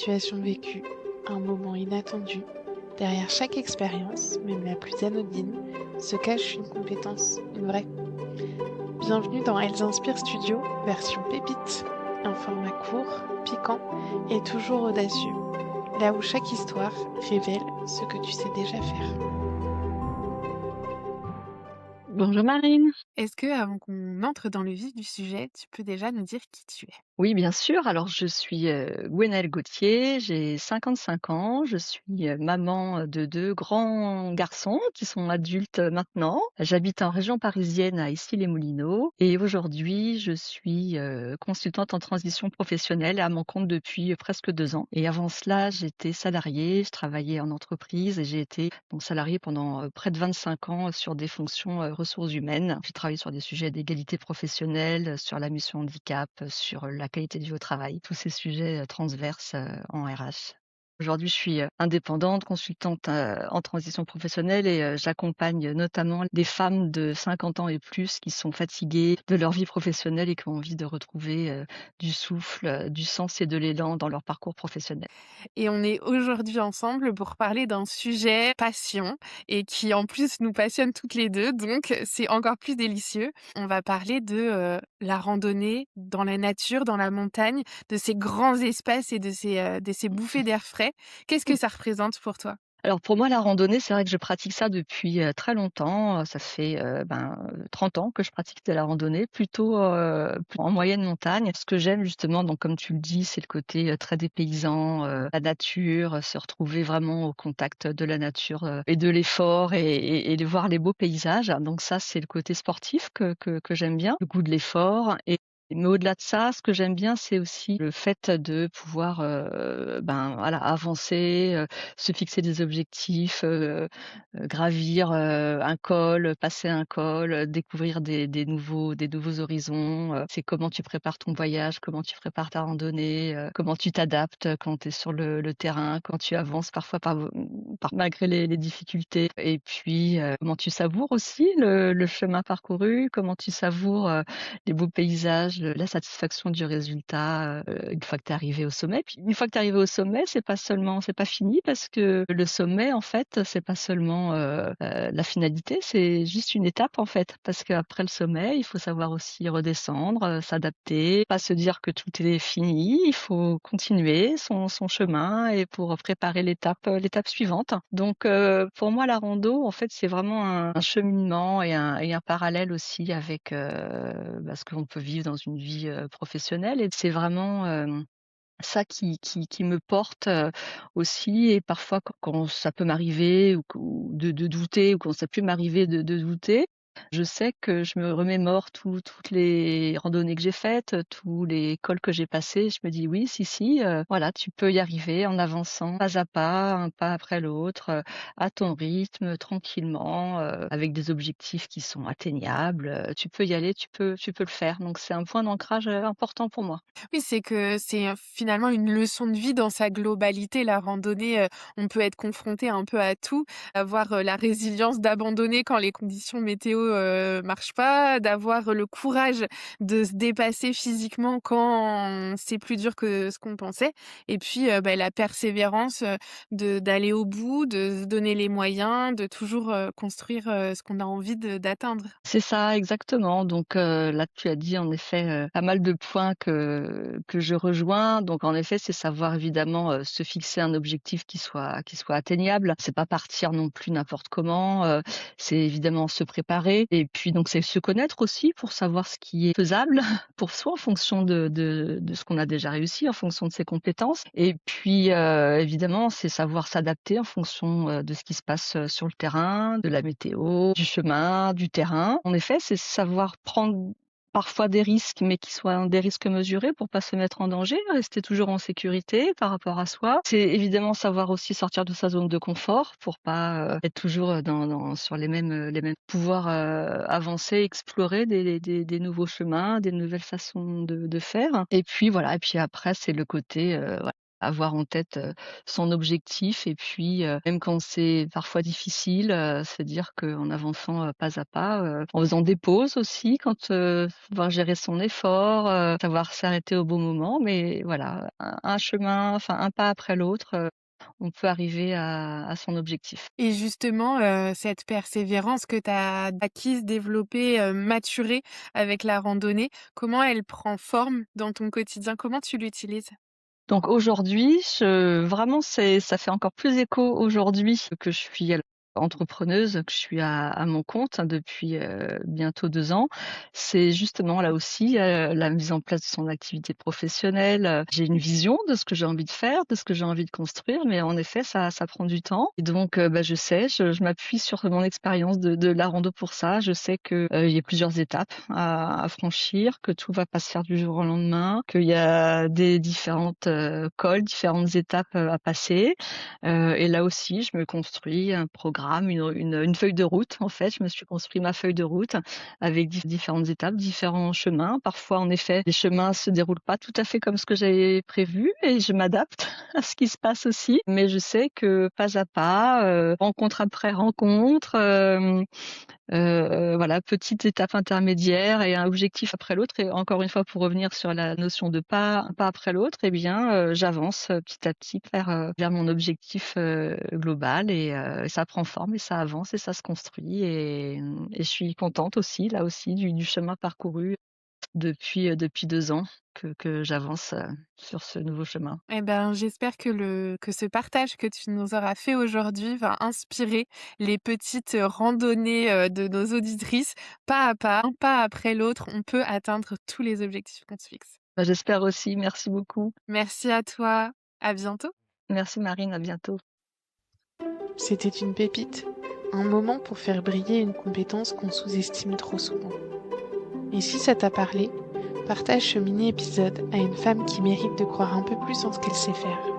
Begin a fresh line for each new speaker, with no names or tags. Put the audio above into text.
situation vécue, un moment inattendu. Derrière chaque expérience, même la plus anodine, se cache une compétence, une vraie. Bienvenue dans Elles Inspirent Studio, version pépite. Un format court, piquant et toujours audacieux. Là où chaque histoire révèle ce que tu sais déjà faire.
Bonjour Marine.
Est-ce que, avant qu'on entre dans le vif du sujet, tu peux déjà nous dire qui tu es?
Oui, bien sûr. Alors je suis, Gwenaëlle Gauthier, j'ai 55 ans, je suis, maman, de 2 grands garçons qui sont adultes, maintenant. J'habite en région parisienne à Issy-les-Moulineaux et aujourd'hui je suis, consultante en transition professionnelle à mon compte depuis, presque 2 ans et avant cela j'étais salariée, je travaillais en entreprise et j'ai été donc salariée pendant, près de 25 ans sur des fonctions, ressources humaines. J'ai travaillé sur des sujets d'égalité professionnelle, sur la mission handicap, sur la qualité de vie au travail, tous ces sujets, transverses, en RH. Aujourd'hui, je suis, indépendante, consultante, en transition professionnelle et j'accompagne notamment des femmes de 50 ans et plus qui sont fatiguées de leur vie professionnelle et qui ont envie de retrouver, du souffle, du sens et de l'élan dans leur parcours professionnel.
Et on est aujourd'hui ensemble pour parler d'un sujet passion et qui en plus nous passionne toutes les 2, donc c'est encore plus délicieux. On va parler de, la randonnée dans la nature, dans la montagne, de ces grands espaces et de ces bouffées d'air frais. Qu'est-ce que ça représente pour toi?
Alors pour moi, la randonnée, c'est vrai que je pratique ça depuis, très longtemps, ça fait, 30 ans que je pratique de la randonnée, plutôt, en moyenne montagne. Ce que j'aime justement, donc comme tu le dis, c'est le côté, très dépaysant, la nature, se retrouver vraiment au contact de la nature, et de l'effort et de voir les beaux paysages. Donc ça, c'est le côté sportif que j'aime bien, le goût de l'effort mais au-delà de ça, ce que j'aime bien, c'est aussi le fait de pouvoir, voilà, avancer, se fixer des objectifs, gravir, un col, passer un col, découvrir des nouveaux horizons, c'est comment tu prépares ton voyage, comment tu prépares ta randonnée, comment tu t'adaptes quand tu es sur le terrain, quand tu avances parfois malgré les difficultés et puis, comment tu savoures aussi le chemin parcouru, comment tu savoures, les beaux paysages, la satisfaction du résultat, une fois que tu es arrivé au sommet. Puis une fois que tu es arrivé au sommet, c'est pas fini parce que le sommet, en fait, c'est pas seulement, la finalité, c'est juste une étape, en fait. Parce qu'après le sommet, il faut savoir aussi redescendre, s'adapter, pas se dire que tout est fini. Il faut continuer son chemin et pour préparer l'étape suivante. Donc, pour moi, la rando, en fait, c'est vraiment un cheminement et un parallèle aussi avec, ce qu'on peut vivre dans une vie, professionnelle et c'est vraiment, ça qui me porte, aussi et parfois quand ça peut m'arriver ou de douter ou quand ça peut m'arriver de douter, je sais que je me remémore toutes les randonnées que j'ai faites, tous les cols que j'ai passés. Je me dis: «Oui, si, voilà, tu peux y arriver en avançant pas à pas, un pas après l'autre, à ton rythme, tranquillement, avec des objectifs qui sont atteignables, tu peux y aller, tu peux le faire». Donc c'est un point d'ancrage, important pour moi.
Oui, c'est que c'est, finalement une leçon de vie dans sa globalité. La randonnée, on peut être confronté un peu à tout, avoir, la résilience d'abandonner quand les conditions météo, marchent pas, d'avoir le courage de se dépasser physiquement quand c'est plus dur que ce qu'on pensait et puis, la persévérance, de d'aller au bout, de se donner les moyens, de toujours, construire, ce qu'on a envie d'atteindre.
C'est ça, exactement. Donc, là, tu as dit en effet, pas mal de points que je rejoins. Donc en effet, c'est savoir évidemment, se fixer un objectif qui soit atteignable. C'est pas partir non plus n'importe comment, c'est évidemment se préparer et puis donc c'est se connaître aussi pour savoir ce qui est faisable pour soi en fonction de ce qu'on a déjà réussi, en fonction de ses compétences et puis, évidemment, c'est savoir s'adapter en fonction, de ce qui se passe, sur le terrain, de la météo, du chemin, du terrain. En effet, c'est savoir prendre parfois des risques, mais qui soient des risques mesurés pour pas se mettre en danger, rester toujours en sécurité par rapport à soi. C'est évidemment savoir aussi sortir de sa zone de confort pour pas, être toujours, dans sur les mêmes pouvoir, avancer, explorer des nouveaux chemins, des nouvelles façons de faire et puis voilà et puis après c'est le côté, avoir en tête, son objectif et puis, même quand c'est parfois difficile, se dire qu'en avançant, pas à pas, en faisant des pauses aussi quand, savoir gérer son effort, savoir s'arrêter au bon moment, mais voilà, un chemin, enfin un pas après l'autre, on peut arriver à son objectif.
Et justement, cette persévérance que tu as acquise, développée, maturée avec la randonnée, comment elle prend forme dans ton quotidien? Comment tu l'utilises?
Donc aujourd'hui, vraiment ça fait encore plus écho aujourd'hui que je suis entrepreneuse, que je suis à mon compte depuis, bientôt 2 ans. C'est justement là aussi, la mise en place de son activité professionnelle. J'ai une vision de ce que j'ai envie de faire, de ce que j'ai envie de construire, mais en effet ça prend du temps et donc je sais, je m'appuie sur mon expérience de la rando pour ça. Je sais que, il y a plusieurs étapes à franchir, que tout va pas se faire du jour au lendemain, qu'il y a des différentes, cols, différentes étapes, à passer. Et là aussi, je me construis un programme, une feuille de route, en fait. Je me suis construit ma feuille de route avec différentes étapes, différents chemins. Parfois, en effet, les chemins se déroulent pas tout à fait comme ce que j'avais prévu et je m'adapte à ce qui se passe aussi. Mais je sais que pas à pas, rencontre après rencontre, voilà, petite étape intermédiaire et un objectif après l'autre et encore une fois pour revenir sur la notion de pas un pas après l'autre, eh bien, j'avance, petit à petit vers mon objectif, global et ça prend forme et ça avance et ça se construit et je suis contente aussi, là aussi, du chemin parcouru depuis 2 ans que j'avance, sur ce nouveau chemin.
Eh ben, j'espère que ce partage que tu nous auras fait aujourd'hui va inspirer les petites, randonnées, de nos auditrices. Pas à pas, un pas après l'autre, on peut atteindre tous les objectifs qu'on se fixe.
Bah, j'espère aussi. Merci beaucoup.
Merci à toi, à bientôt.
Merci Marine, à bientôt.
C'était une pépite, un moment pour faire briller une compétence qu'on sous-estime trop souvent. Et si ça t'a parlé, partage ce mini-épisode à une femme qui mérite de croire un peu plus en ce qu'elle sait faire.